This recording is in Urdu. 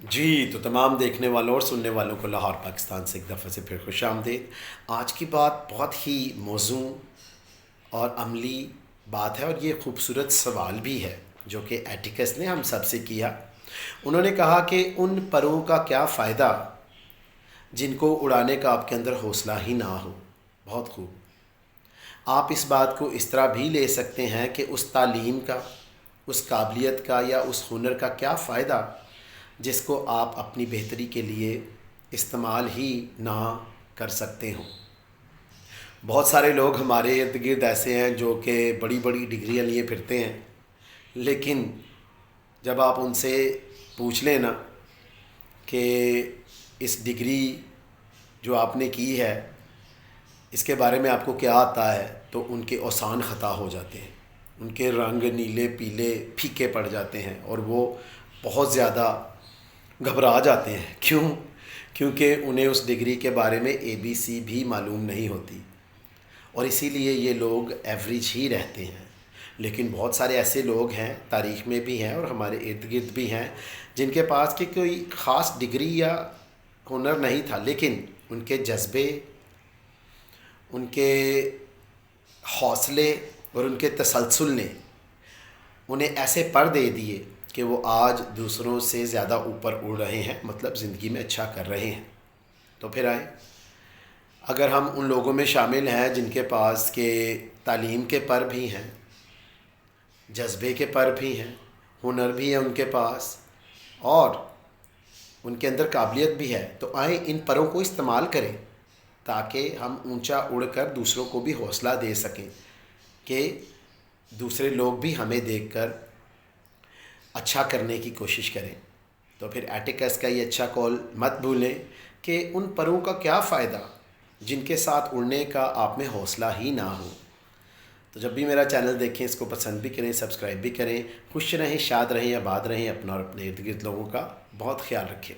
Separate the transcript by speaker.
Speaker 1: جی تو تمام دیکھنے والوں اور سننے والوں کو لاہور پاکستان سے ایک دفعہ سے پھر خوش آمدید۔ آج کی بات بہت ہی موزوں اور عملی بات ہے، اور یہ خوبصورت سوال بھی ہے جو کہ ایٹیکس نے ہم سب سے کیا۔ انہوں نے کہا کہ ان پروں کا کیا فائدہ جن کو اڑانے کا آپ کے اندر حوصلہ ہی نہ ہو۔ بہت خوب۔ آپ اس بات کو اس طرح بھی لے سکتے ہیں کہ اس تعلیم کا، اس قابلیت کا یا اس ہنر کا کیا فائدہ جس کو آپ اپنی بہتری کے لیے استعمال ہی نہ کر سکتے ہوں۔ بہت سارے لوگ ہمارے ارد گرد ایسے ہیں جو کہ بڑی بڑی ڈگریاں لیے پھرتے ہیں، لیکن جب آپ ان سے پوچھ لیں نا کہ اس ڈگری جو آپ نے کی ہے اس کے بارے میں آپ کو کیا آتا ہے، تو ان کے اوسان خطا ہو جاتے ہیں، ان کے رنگ نیلے پیلے پھیکے پڑ جاتے ہیں اور وہ بہت زیادہ گھبرا جاتے ہیں۔ کیونکہ انہیں اس ڈگری کے بارے میں ABC بھی معلوم نہیں ہوتی، اور اسی لیے یہ لوگ ایوریج ہی رہتے ہیں۔ لیکن بہت سارے ایسے لوگ ہیں، تاریخ میں بھی ہیں اور ہمارے ارد گرد بھی ہیں، جن کے پاس کہ کوئی خاص ڈگری یا ہنر نہیں تھا، لیکن ان کے جذبے، ان کے حوصلے اور ان کے تسلسل نے انہیں ایسے پر دے دیے کہ وہ آج دوسروں سے زیادہ اوپر اڑ رہے ہیں، مطلب زندگی میں اچھا کر رہے ہیں۔ تو پھر آئیں، اگر ہم ان لوگوں میں شامل ہیں جن کے پاس کہ تعلیم کے پر بھی ہیں، جذبے کے پر بھی ہیں، ہنر بھی ہے ان کے پاس، اور ان کے اندر قابلیت بھی ہے، تو آئیں ان پروں کو استعمال کریں تاکہ ہم اونچا اڑ کر دوسروں کو بھی حوصلہ دے سکیں کہ دوسرے لوگ بھی ہمیں دیکھ کر اچھا کرنے کی کوشش کریں۔ تو پھر ایٹیکس کا یہ اچھا کال مت بھولیں کہ ان پروں کا کیا فائدہ جن کے ساتھ اڑنے کا آپ میں حوصلہ ہی نہ ہو۔ تو جب بھی میرا چینل دیکھیں اس کو پسند بھی کریں، سبسکرائب بھی کریں۔ خوش رہیں، شاد رہیں، آباد رہیں، اپنا اور اپنے ارد گرد لوگوں کا بہت خیال رکھیں۔